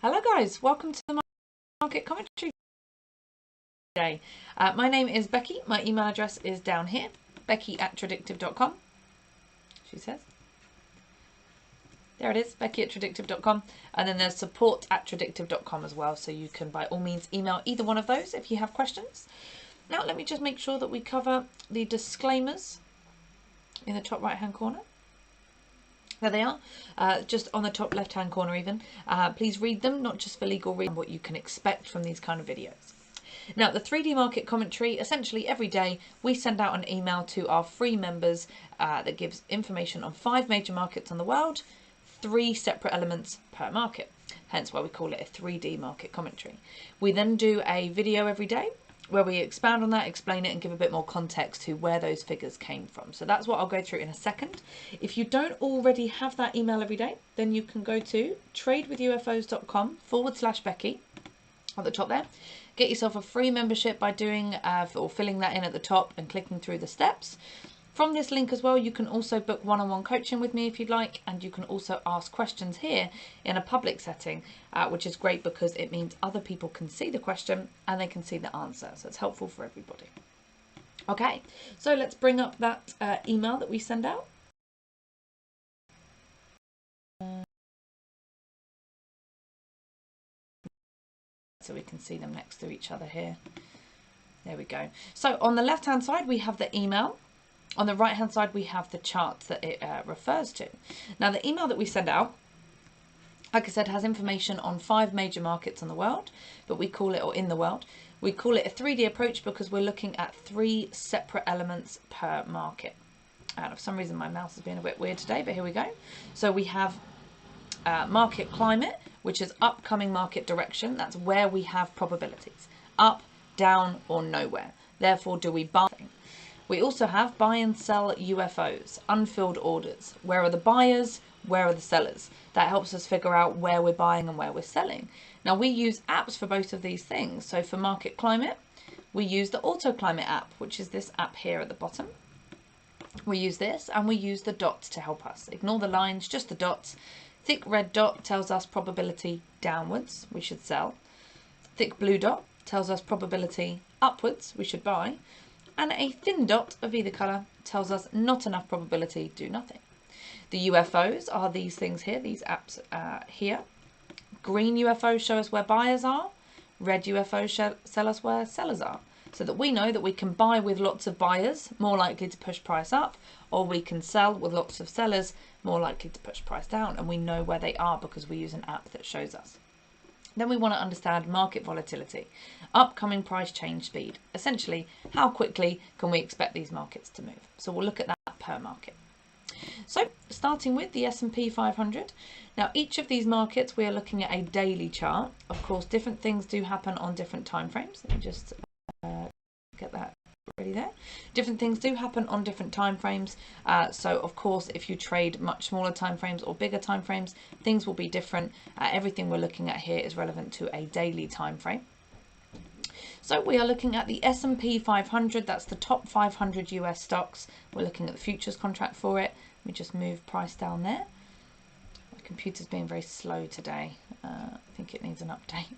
Hello guys, welcome to the market commentary today. My name is Becky, my email address is down here, becky@tradictive.com, she says. There it is, becky@tradictive.com, and then there's support@tradictive.com as well, so you can by all means email either one of those if you have questions. Now let me just make sure that we cover the disclaimers in the top right hand corner. There they are, just on the top left hand corner even. Please read them, not just for legal reasons, what you can expect from these kind of videos. Now the 3D market commentary, essentially every day we send out an email to our free members that gives information on 5 major markets on the world, 3 separate elements per market, hence why we call it a 3D market commentary. We then do a video every day where we expand on that, explain it and give a bit more context to where those figures came from. So that's what I'll go through in a second. If you don't already have that email every day, then you can go to tradewithufos.com/Becky at the top there. Get yourself a free membership by doing or filling that in at the top and clicking through the steps. From this link as well, you can also book one-on-one coaching with me if you'd like, and you can also ask questions here in a public setting, which is great because it means other people can see the question and they can see the answer. So it's helpful for everybody. Okay, so let's bring up that email that we send out. So we can see them next to each other here. There we go. So on the left-hand side, we have the email. On the right hand side we have the chart that it refers to. Now the email that we send out, like I said, has information on 5 major markets in the world, but we call it, or in the world, we call it a 3D approach because we're looking at 3 separate elements per market. And for some reason my mouse has been a bit weird today, but here we go. So we have market climate, which is upcoming market direction. That's where we have probabilities, up, down or nowhere. Therefore, do we buy? We also have buy and sell UFOs, unfilled orders. Where are the buyers? Where are the sellers? That helps us figure out where we're buying and where we're selling. Now we use apps for both of these things. So for market climate, we use the Auto Climate app, which is this app here at the bottom. We use this and we use the dots to help us. Ignore the lines, just the dots. Thick red dot tells us probability downwards, we should sell. Thick blue dot tells us probability upwards, we should buy. And a thin dot of either colour tells us not enough probability, do nothing. The UFOs are these things here, these apps here. Green UFOs show us where buyers are. Red UFOs tell us where sellers are. So that we know that we can buy with lots of buyers, more likely to push price up, or we can sell with lots of sellers, more likely to push price down. And we know where they are because we use an app that shows us. Then we want to understand market volatility, upcoming price change speed. Essentially, how quickly can we expect these markets to move? So we'll look at that per market. So starting with the S&P 500. Now each of these markets we are looking at a daily chart. Of course, different things do happen on different time frames. Let me just get that ready there. Different things do happen on different time frames. So of course, if you trade much smaller time frames or bigger time frames, things will be different. Everything we're looking at here is relevant to a daily time frame. So we are looking at the S&P 500. That's the top 500 US stocks. We're looking at the futures contract for it. Let me just move price down there. My computer's being very slow today. I think it needs an update.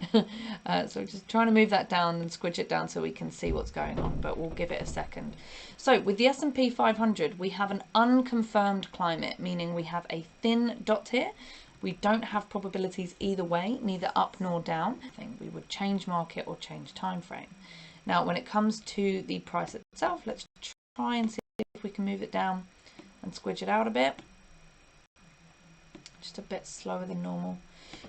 So we're just trying to move that down and squidge it down so we can see what's going on, but we'll give it a second. So with the S&P 500, we have an unconfirmed climate, meaning we have a thin dot here. We don't have probabilities either way, neither up nor down. I think we would change market or change time frame. Now, when it comes to the price itself, let's try and see if we can move it down and squidge it out a bit. Just a bit slower than normal.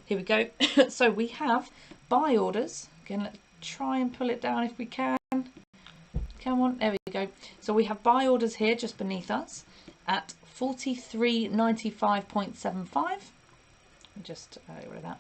Here we go. So we have buy orders. Again, let's try and pull it down if we can. Come on, there we go. So we have buy orders here just beneath us at 43.95.75. Just get rid of that.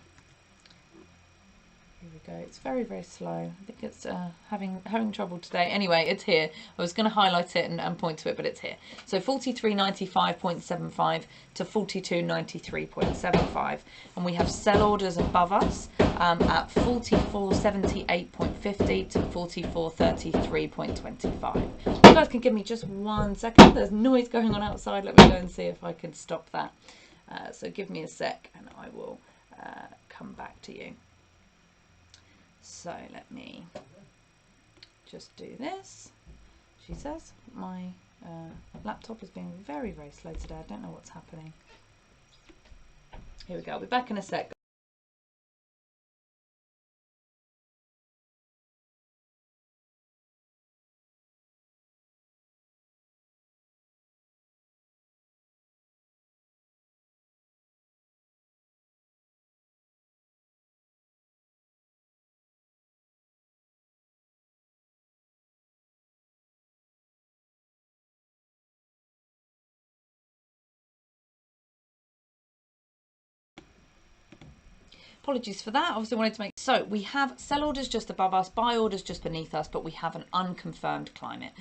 Here we go. It's very, very slow. I think it's having trouble today. Anyway, it's here. I was going to highlight it and point to it, but it's here. So 43.95.75 to 42.93.75, and we have sell orders above us at 44.78.50 to 44.33.25. You guys can give me just 1 second. There's noise going on outside. Let me go and see if I can stop that. So give me a sec, and I will come back to you. So let me just do this. She says my laptop is being very, very slow today. I don't know what's happening. Here we go. I'll be back in a sec. Apologies for that. Obviously wanted to make... So we have sell orders just above us, buy orders just beneath us, but we have an unconfirmed climate,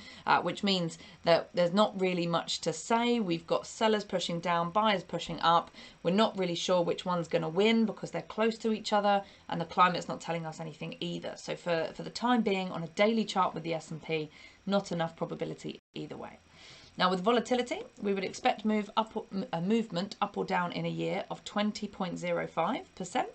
which means that there's not really much to say. We've got sellers pushing down, buyers pushing up. We're not really sure which one's going to win because they're close to each other, and the climate's not telling us anything either. So for the time being, on a daily chart with the S&P, not enough probability either way. Now with volatility, we would expect a movement up or down in a year of 20.05%.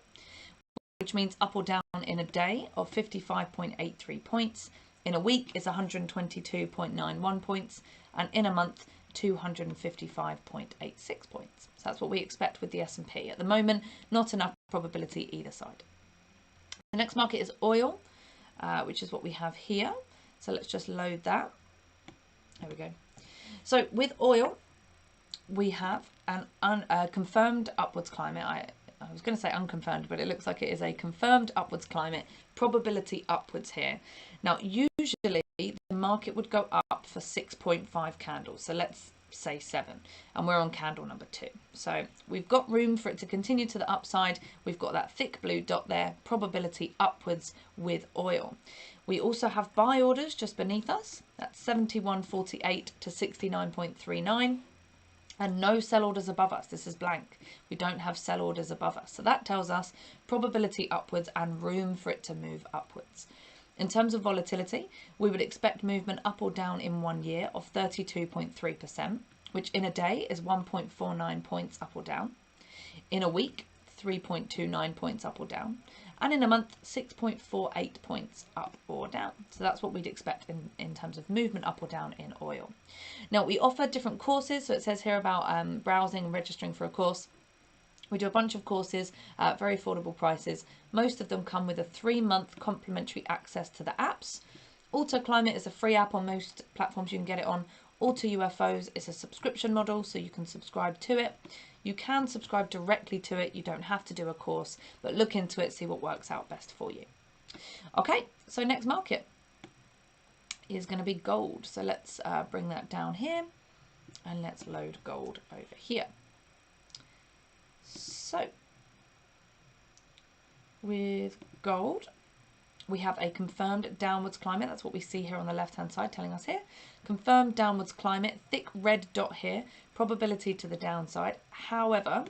which means up or down in a day of 55.83 points, in a week is 122.91 points, and in a month 255.86 points. So that's what we expect with the S&P. At the moment, not enough probability either side. The next market is oil, which is what we have here. So let's just load that. There we go. So with oil, we have a confirmed upwards climate. I was going to say unconfirmed, but it looks like it is a confirmed upwards climate, probability upwards here. Now, usually the market would go up for 6.5 candles. So let's say 7, and we're on candle number 2. So we've got room for it to continue to the upside. We've got that thick blue dot there, probability upwards with oil. We also have buy orders just beneath us. That's 71.48 to 69.39. And no sell orders above us. This is blank. We don't have sell orders above us. So that tells us probability upwards and room for it to move upwards. In terms of volatility, we would expect movement up or down in 1 year of 32.3%, which in a day is 1.49 points up or down. In a week, 3.29 points up or down. And in a month, 6.48 points up or down. So that's what we'd expect in terms of movement up or down in oil. Now, we offer different courses. So it says here about browsing and registering for a course. We do a bunch of courses at very affordable prices. Most of them come with a 3-month complimentary access to the apps. AutoClimate is a free app on most platforms you can get it on. AutoUFOs is a subscription model, so you can subscribe to it. You can subscribe directly to it. You don't have to do a course, but look into it, see what works out best for you. Okay, so next market is going to be gold. So let's bring that down here and let's load gold over here. So with gold, we have a confirmed downwards climate. That's what we see here on the left-hand side telling us here. Confirmed downwards climate, thick red dot here, probability to the downside. However,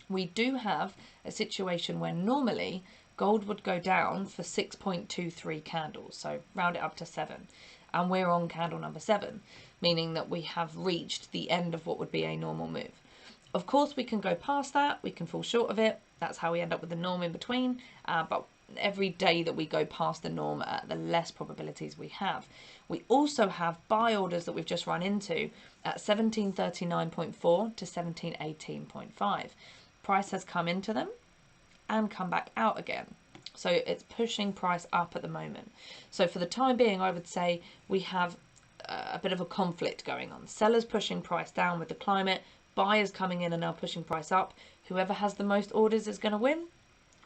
we do have a situation where normally gold would go down for 6.23 candles. So round it up to 7. And we're on candle number 7, meaning that we have reached the end of what would be a normal move. Of course, we can go past that. We can fall short of it. That's how we end up with the norm in between. But every day that we go past the norm, the less probabilities we have. We also have buy orders that we've just run into at 1739.4 to 1718.5. Price has come into them and come back out again. So it's pushing price up at the moment. So for the time being, I would say we have a bit of a conflict going on. Sellers pushing price down with the climate, buyers coming in and now pushing price up. Whoever has the most orders is going to win.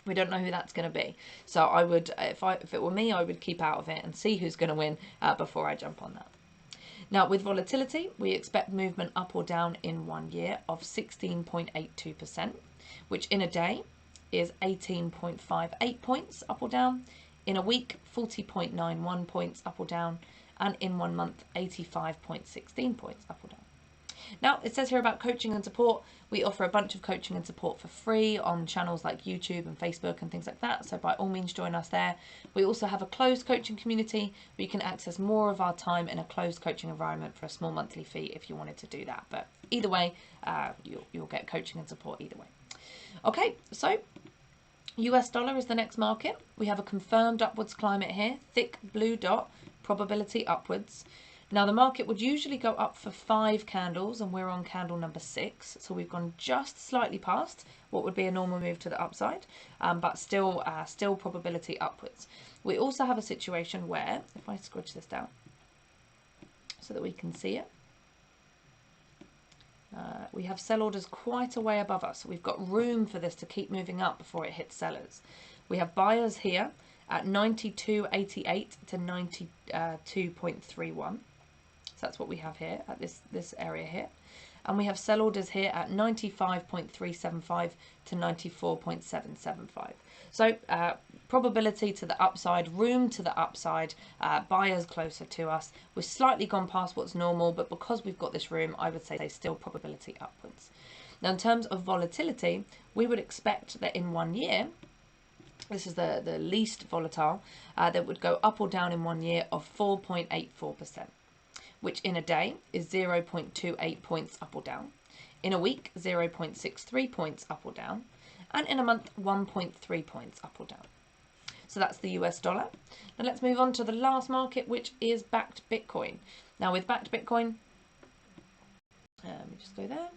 We don't know who that's going to be. So I would, if it were me, I would keep out of it and see who's going to win before I jump on that. Now with volatility, we expect movement up or down in 1 year of 16.82%, which in a day is 18.58 points up or down. In a week, 40.91 points up or down. And in 1 month, 85.16 points up or down. Now, it says here about coaching and support. We offer a bunch of coaching and support for free on channels like YouTube and Facebook and things like that. So by all means, join us there. We also have a closed coaching community where you can access more of our time in a closed coaching environment for a small monthly fee if you wanted to do that. But either way, you'll get coaching and support either way. Okay, so US dollar is the next market. We have a confirmed upwards climate here, thick blue dot, probability upwards. Now the market would usually go up for 5 candles and we're on candle number 6. So we've gone just slightly past what would be a normal move to the upside, but still probability upwards. We also have a situation where, if I scrunch this down so that we can see it, we have sell orders quite a way above us. So we've got room for this to keep moving up before it hits sellers. We have buyers here at 92.88 to 92.31. So that's what we have here at this area here. And we have sell orders here at 95.375 to 94.775. So probability to the upside, room to the upside, buyers closer to us. We've slightly gone past what's normal, but because we've got this room, I would say there's still probability upwards. Now in terms of volatility, we would expect that in 1 year, this is the least volatile, that would go up or down in 1 year of 4.84%. which in a day is 0.28 points up or down. In a week, 0.63 points up or down. And in a month, 1.3 points up or down. So that's the US dollar. Now let's move on to the last market, which is backed Bitcoin. Now with backed Bitcoin, let me just go there.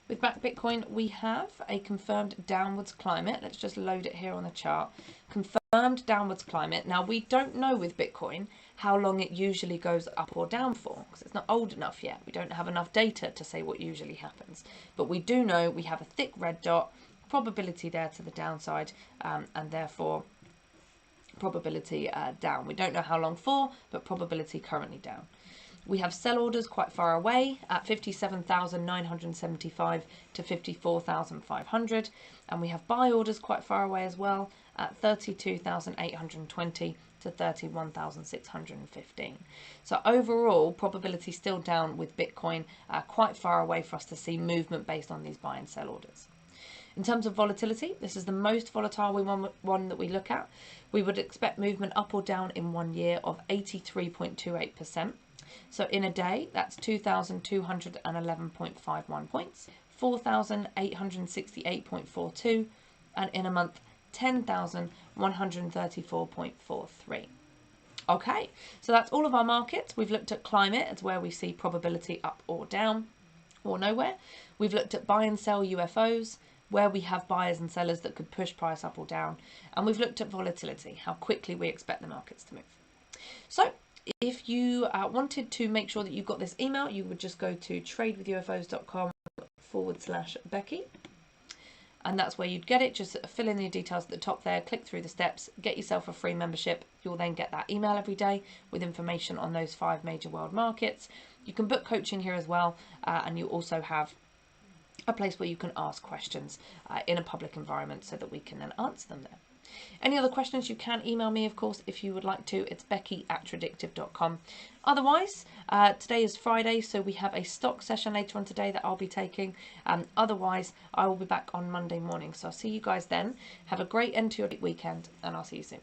With backed Bitcoin, we have a confirmed downwards climate. Let's just load it here on the chart. Confirmed downwards climate. Now we don't know with Bitcoin how long it usually goes up or down for, because it's not old enough yet. We don't have enough data to say what usually happens. But we do know we have a thick red dot, probability there to the downside, and therefore probability down. We don't know how long for, but probability currently down. We have sell orders quite far away at 57,975 to 54,500, and we have buy orders quite far away as well at 32,820 to 31,615. So overall, probability still down with Bitcoin, quite far away for us to see movement based on these buy and sell orders. In terms of volatility, this is the most volatile one that we look at. We would expect movement up or down in 1 year of 83.28%. So in a day, that's 2,211.51 points, 4,868.42, and in a month, 10,134.43. Okay, so that's all of our markets. We've looked at climate as where we see probability up or down or nowhere. We've looked at buy and sell UFOs, where we have buyers and sellers that could push price up or down. And we've looked at volatility, how quickly we expect the markets to move. So if you wanted to make sure that you got this email, you would just go to tradewithufos.com/Becky. And that's where you'd get it. Just fill in your details at the top there, click through the steps, get yourself a free membership. You'll then get that email every day with information on those 5 major world markets. You can book coaching here as well, and you also have a place where you can ask questions in a public environment so that we can then answer them there. Any other questions, you can email me, of course, if you would like to. It's becky@tradictive.com. Otherwise, today is Friday, so we have a stock session later on today that I'll be taking. Otherwise, I will be back on Monday morning. So I'll see you guys then. Have a great end to your weekend, and I'll see you soon.